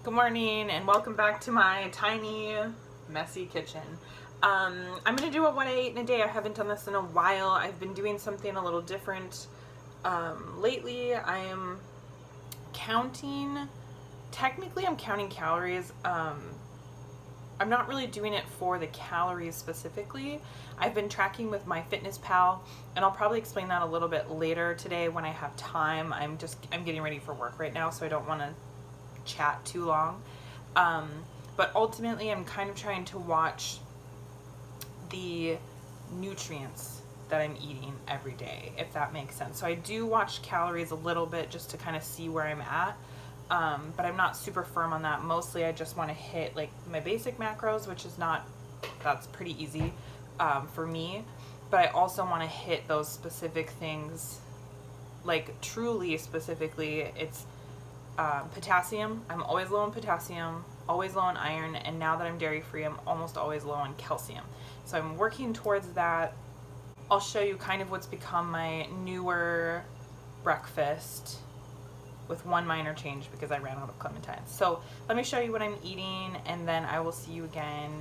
Good morning and welcome back to my tiny, messy kitchen. I'm going to do a what I ate in a day. I haven't done this in a while. I've been doing something a little different lately. I am counting, technically I'm counting calories. I'm not really doing it for the calories specifically. I've been tracking with my FitnessPal, and I'll probably explain that a little bit later today when I have time. I'm getting ready for work right now, so I don't want to chat too long. But ultimately, I'm kind of trying to watch the nutrients that I'm eating every day, if that makes sense. So I do watch calories a little bit just to kind of see where I'm at. But I'm not super firm on that. Mostly I just want to hit like my basic macros, which is that's pretty easy for me. But I also want to hit those specific things, like truly specifically, it's potassium. I'm always low in potassium, always low in iron, and now that I'm dairy free, I'm almost always low in calcium. So I'm working towards that. I'll show you kind of what's become my newer breakfast with one minor change because I ran out of clementines. So let me show you what I'm eating and then I will see you again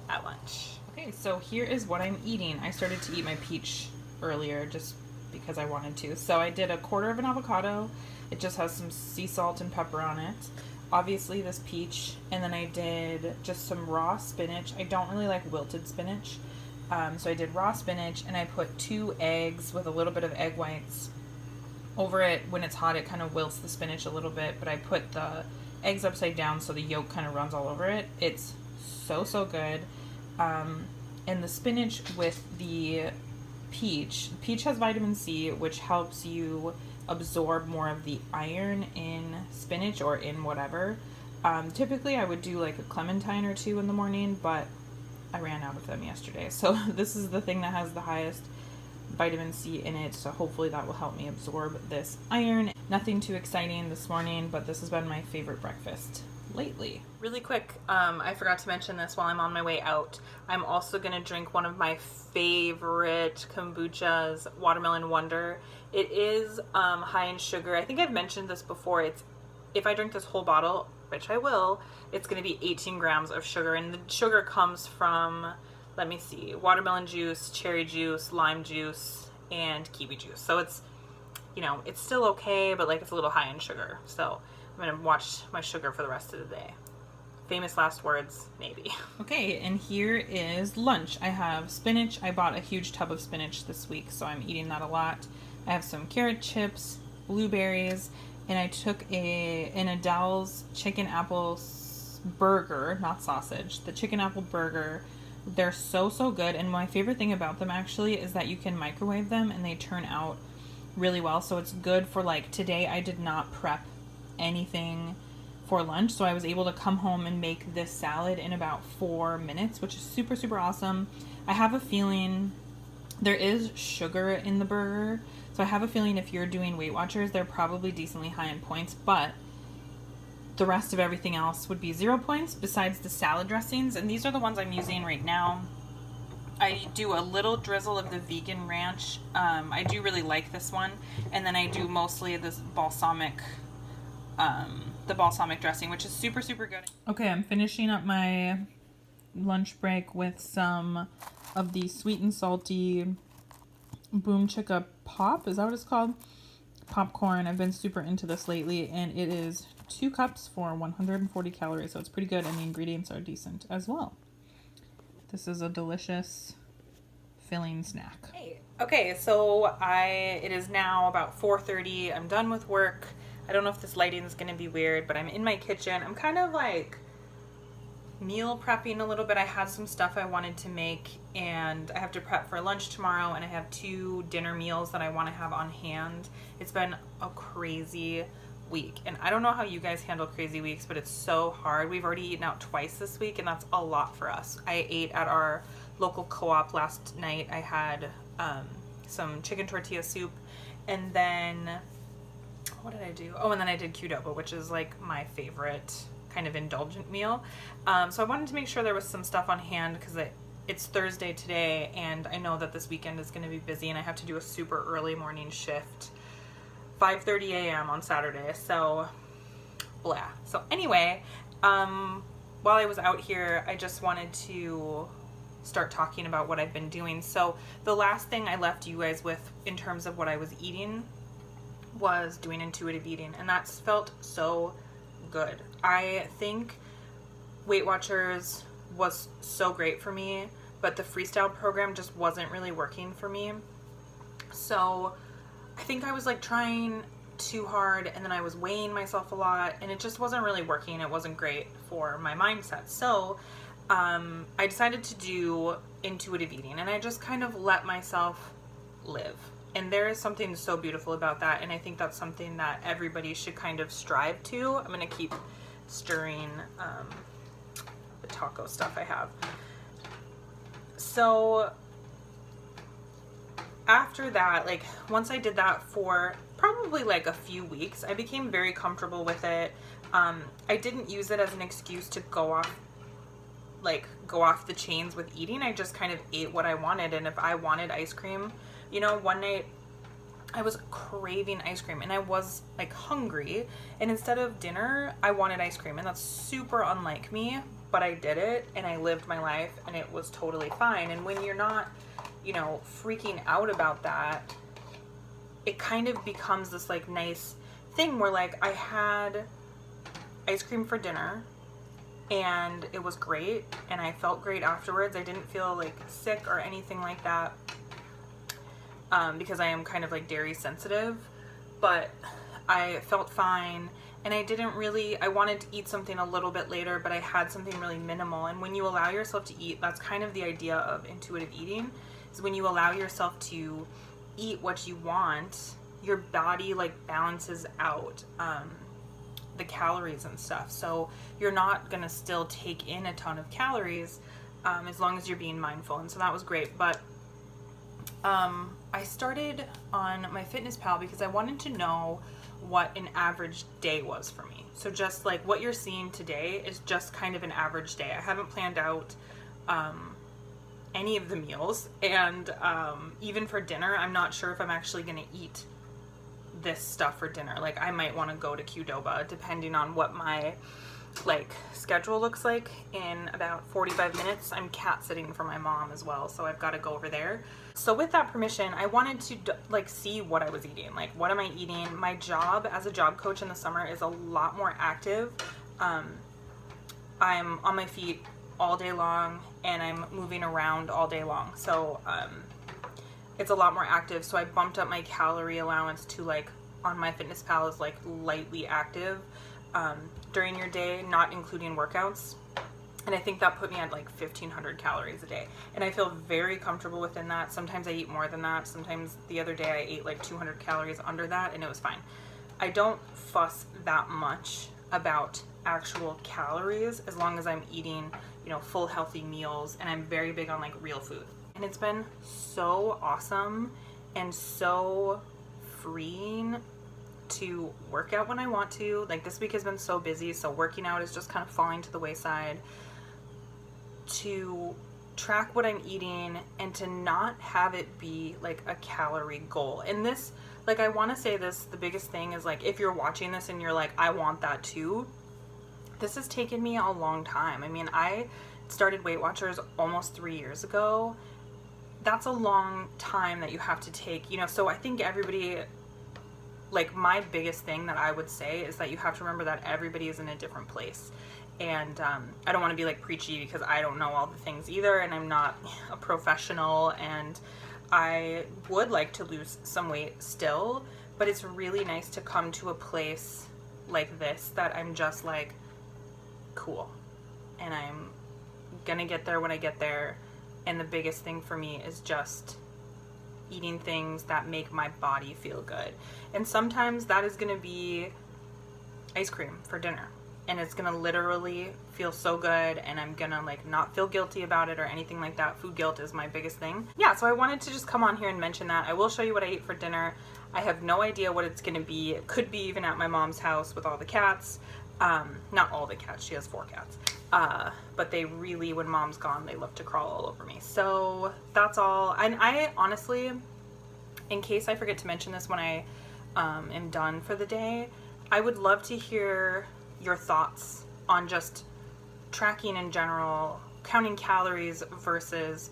at lunch. Okay, so here is what I'm eating. I started to eat my peach earlier just because I wanted to. So I did a quarter of an avocado. It just has some sea salt and pepper on it. Obviously this peach, and then I did just some raw spinach. I don't really like wilted spinach. So I did raw spinach and I put 2 eggs with a little bit of egg whites over it. When it's hot, it kind of wilts the spinach a little bit, but I put the eggs upside down so the yolk kind of runs all over it. It's so good. And the spinach with the peach has vitamin C, which helps you absorb more of the iron in spinach or in whatever. Typically I would do like a clementine or 2 in the morning, but I ran out of them yesterday. So this is the thing that has the highest vitamin C in it, so hopefully that will help me absorb this iron. Nothing too exciting this morning, but this has been my favorite breakfast lately. Really quick, I forgot to mention this while I'm on my way out. I'm also going to drink one of my favorite kombuchas, Watermelon Wonder. It is high in sugar. I think I've mentioned this before. If I drink this whole bottle, which I will, it's going to be 18 grams of sugar, and the sugar comes from, let me see, watermelon juice, cherry juice, lime juice, and kiwi juice. So it's, it's still okay, but like it's a little high in sugar. So I'm going to watch my sugar for the rest of the day. Famous last words, maybe. Okay, and here is lunch. I have spinach. I bought a huge tub of spinach this week, so I'm eating that a lot. I have some carrot chips, blueberries, and I took an Adele's chicken apple burger, not sausage, the chicken apple burger. They're so good, and my favorite thing about them actually is that you can microwave them and they turn out really well. So it's good for, like, today I did not prep anything for lunch, so I was able to come home and make this salad in about 4 minutes, which is super awesome. I have a feeling there is sugar in the burger, so I have a feeling if you're doing Weight Watchers, they're probably decently high in points, but the rest of everything else would be 0 points besides the salad dressings, and these are the ones I'm using right now. I do a little drizzle of the vegan ranch. I do really like this one, and then I do mostly this balsamic dressing, which is super good. Okay, I'm finishing up my lunch break with some of the sweet and salty Boom Chicka Pop. Is that what it's called? Popcorn. I've been super into this lately, and it is 2 cups for 140 calories, so it's pretty good, and the ingredients are decent as well. This is a delicious filling snack. Hey. Okay, so it is now about 4:30. I'm done with work. I don't know if this lighting is going to be weird, but I'm in my kitchen. I'm kind of like meal prepping a little bit. I had some stuff I wanted to make, and I have to prep for lunch tomorrow, and I have 2 dinner meals that I want to have on hand. It's been a crazy week, and I don't know how you guys handle crazy weeks, but it's so hard. We've already eaten out twice this week, and that's a lot for us. I ate at our local co-op last night. I had some chicken tortilla soup, and then what did I do? Oh, and then I did Qdoba, which is like my favorite kind of indulgent meal. So I wanted to make sure there was some stuff on hand because it's Thursday today, and I know that this weekend is going to be busy, and I have to do a super early morning shift, 5:30 a.m. on Saturday. So blah. So anyway, while I was out here, I just wanted to start talking about what I've been doing. So the last thing I left you guys with in terms of what I was eating was doing intuitive eating, and that's felt so good. I think Weight Watchers was so great for me, but the freestyle program just wasn't really working for me. So I think I was like trying too hard, and then I was weighing myself a lot, and it just wasn't really working. It wasn't great for my mindset. So I decided to do intuitive eating, and I just kind of let myself live. And there is something so beautiful about that, and I think that's something that everybody should kind of strive to. I'm going to keep stirring the taco stuff I have. So after that, like once I did that for probably like a few weeks, I became very comfortable with it. I didn't use it as an excuse to go off the chains with eating. I just kind of ate what I wanted, and if I wanted ice cream, you know, one night I was craving ice cream and I was like hungry, and instead of dinner I wanted ice cream, and that's super unlike me, but I did it and I lived my life and it was totally fine. And when you're not, you know, freaking out about that, it kind of becomes this like nice thing where like I had ice cream for dinner and it was great and I felt great afterwards. I didn't feel like sick or anything like that, because I am kind of like dairy sensitive, but I felt fine. And I wanted to eat something a little bit later, but I had something really minimal. And when you allow yourself to eat, that's kind of the idea of intuitive eating, is when you allow yourself to eat what you want, your body like balances out the calories and stuff. So you're not gonna still take in a ton of calories as long as you're being mindful. And so that was great. But I started on my FitnessPal because I wanted to know what an average day was for me. So just like what you're seeing today is just kind of an average day. I haven't planned out any of the meals, and even for dinner, I'm not sure if I'm actually going to eat this stuff for dinner. Like I might want to go to Qdoba depending on what my like schedule looks like. In about 45 minutes I'm cat sitting for my mom as well, so I've got to go over there. So with that permission, I wanted to like see what I was eating. Like, what am I eating? My job as a job coach in the summer is a lot more active. I'm on my feet all day long and I'm moving around all day long, so it's a lot more active. So I bumped up my calorie allowance to like on my FitnessPal is like lightly active during your day, not including workouts. And I think that put me at like 1,500 calories a day. And I feel very comfortable within that. Sometimes I eat more than that. Sometimes the other day I ate like 200 calories under that and it was fine. I don't fuss that much about actual calories as long as I'm eating, you know, full healthy meals, and I'm very big on like real food. And it's been so awesome and so freeing to work out when I want to. Like this week has been so busy, so working out is just kind of falling to the wayside. To track what I'm eating and to not have it be like a calorie goal. And this, like I want to say this, the biggest thing is like if you're watching this and you're like, I want that too, this has taken me a long time. I mean, I started Weight Watchers almost 3 years ago. That's a long time that you have to take, you know. So I think everybody, like my biggest thing that I would say is that you have to remember that everybody is in a different place. And I don't want to be like preachy because I don't know all the things either, and I'm not a professional, and I would like to lose some weight still, but it's really nice to come to a place like this that I'm just like, cool, and I'm gonna get there when I get there. And the biggest thing for me is just eating things that make my body feel good. And sometimes that is gonna be ice cream for dinner, and it's gonna literally feel so good, and I'm gonna like not feel guilty about it or anything like that. Food guilt is my biggest thing. Yeah, so I wanted to just come on here and mention that. I will show you what I ate for dinner. I have no idea what it's gonna be. It could be even at my mom's house with all the cats. Not all the cats, she has 4 cats. But they really, when mom's gone, they love to crawl all over me. So that's all. And I honestly, in case I forget to mention this when I am done for the day, I would love to hear your thoughts on just tracking in general, counting calories versus,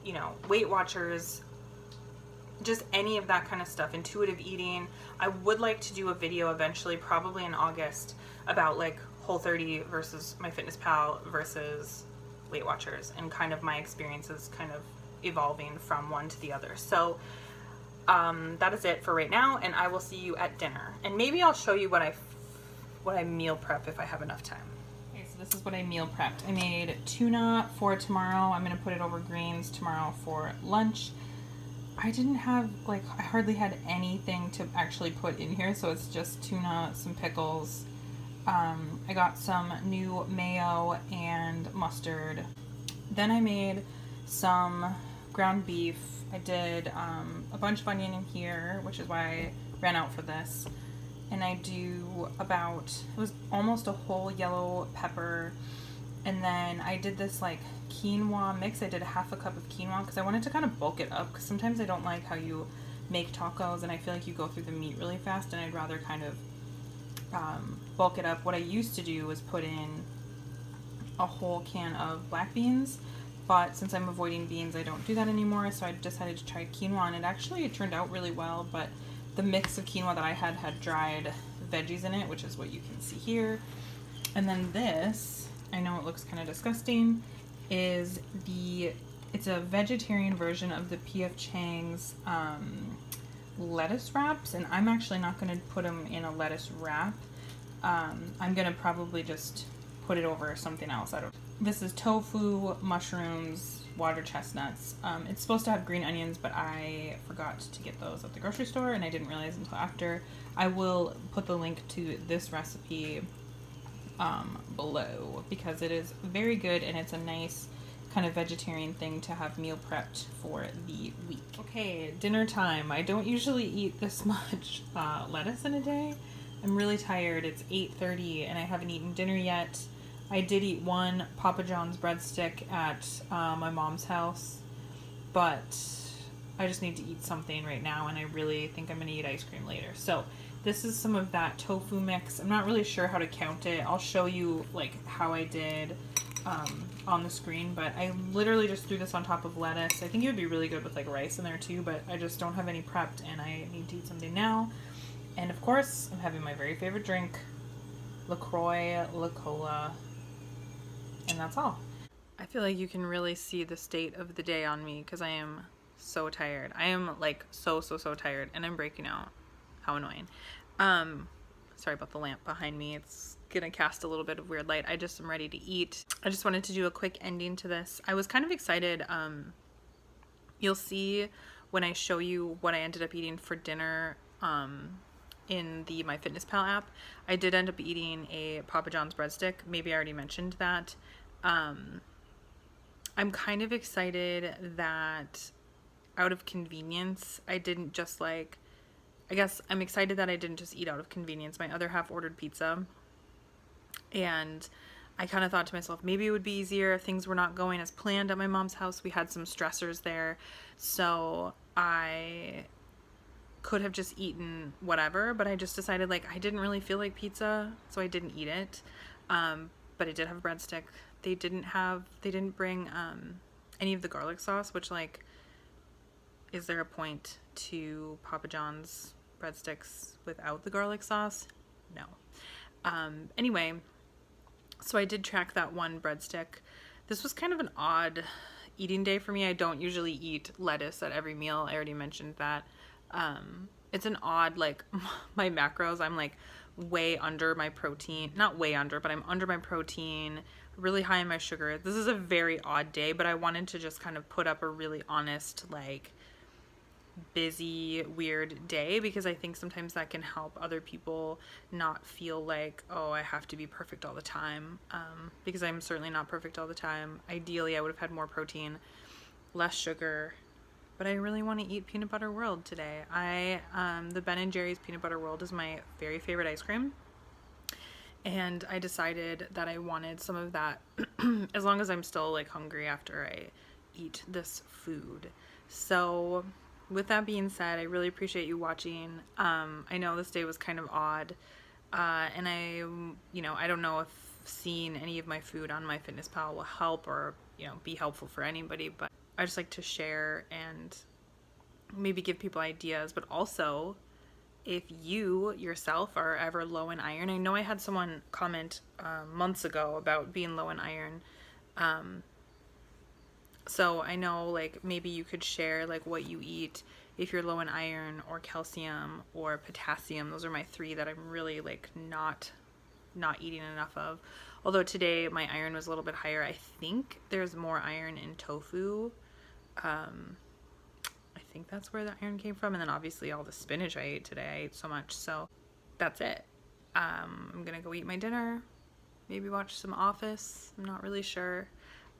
you know, Weight Watchers, just any of that kind of stuff, intuitive eating. I would like to do a video eventually, probably in August, about like Whole30 versus MyFitnessPal versus Weight Watchers, and kind of my experiences kind of evolving from one to the other. So that is it for right now, and I will see you at dinner. And maybe I'll show you what I meal prep if I have enough time. Okay, so this is what I meal prepped. I made tuna for tomorrow. I'm gonna put it over greens tomorrow for lunch. I didn't have, like, I hardly had anything to actually put in here, so it's just tuna, some pickles. I got some new mayo and mustard. Then I made some ground beef. I did a bunch of onion in here, which is why I ran out for this. And I do about, it was almost a whole yellow pepper. And then I did this like quinoa mix. I did a half a cup of quinoa because I wanted to kind of bulk it up, because sometimes I don't like how you make tacos and I feel like you go through the meat really fast, and I'd rather kind of bulk it up. What I used to do was put in a whole can of black beans, but since I'm avoiding beans, I don't do that anymore, so I decided to try quinoa, and it turned out really well. But the mix of quinoa that I had dried veggies in it, which is what you can see here. And then this, I know it looks kind of disgusting, is it's a vegetarian version of the P.F. Chang's lettuce wraps, and I'm actually not going to put them in a lettuce wrap. I'm going to probably just put it over something else. This is tofu, mushrooms, water chestnuts. It's supposed to have green onions, but I forgot to get those at the grocery store, and I didn't realize until after. I will put the link to this recipe below, because it is very good, and it's a nice kind of vegetarian thing to have meal prepped for the week. Okay, dinner time. I don't usually eat this much lettuce in a day. I'm really tired. It's 8:30 and I haven't eaten dinner yet. I did eat one Papa John's breadstick at my mom's house, but I just need to eat something right now, and I really think I'm going to eat ice cream later. So this is some of that tofu mix. I'm not really sure how to count it. I'll show you like how I did on the screen, but I literally just threw this on top of lettuce. I think it would be really good with like rice in there too, but I just don't have any prepped, and I need to eat something now. And of course, I'm having my very favorite drink, LaCroix La Cola, and that's all. I feel like you can really see the state of the day on me because I am so tired. I am like so tired, and I'm breaking out. How annoying. Sorry about the lamp behind me. It's gonna cast a little bit of weird light. I just am ready to eat. I just wanted to do a quick ending to this. I was kind of excited. You'll see when I show you what I ended up eating for dinner in the MyFitnessPal app. I did end up eating a Papa John's breadstick. Maybe I already mentioned that. I'm kind of excited that out of convenience, I didn't just like, I guess I'm excited that I didn't just eat out of convenience. My other half ordered pizza, and I kind of thought to myself, maybe it would be easier if things were not going as planned at my mom's house. We had some stressors there, so I could have just eaten whatever, but I just decided like I didn't really feel like pizza, so I didn't eat it. But I did have a breadstick. They didn't bring any of the garlic sauce, which, like, is there a point to Papa John's breadsticks without the garlic sauce? No. Anyway, so I did track that one breadstick. This was kind of an odd eating day for me. I don't usually eat lettuce at every meal. I already mentioned that. It's an odd, like, my macros, I'm like way under my protein, not way under, but I'm under my protein, really high in my sugar. This is a very odd day, but I wanted to just kind of put up a really honest, like, busy, weird day, because I think sometimes that can help other people not feel like, oh, I have to be perfect all the time, because I'm certainly not perfect all the time. Ideally, I would have had more protein, less sugar, but I really want to eat Peanut Butter World today. The Ben & Jerry's Peanut Butter World is my very favorite ice cream, and I decided that I wanted some of that as long as I'm still like hungry after I eat this food. So with that being said, I really appreciate you watching. I know this day was kind of odd. And I don't know if seeing any of my food on my FitnessPal will help or, be helpful for anybody, but I just like to share and maybe give people ideas, but also if you yourself are ever low in iron. I know I had someone comment months ago about being low in iron. So I know like maybe you could share like what you eat if you're low in iron or calcium or potassium. Those are my three that I'm really like not eating enough of. Although today my iron was a little bit higher. I think there's more iron in tofu. I think that's where the iron came from. And then obviously all the spinach I ate today. I ate so much. So that's it. I'm gonna go eat my dinner, maybe watch some Office. I'm not really sure.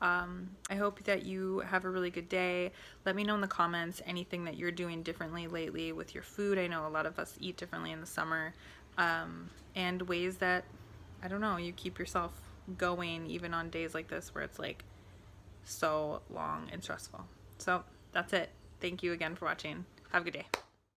I hope that you have a really good day. Let me know in the comments anything that you're doing differently lately with your food. I know a lot of us eat differently in the summer, and ways that, I don't know, you keep yourself going even on days like this where it's like so long and stressful. So that's it. Thank you again for watching. Have a good day.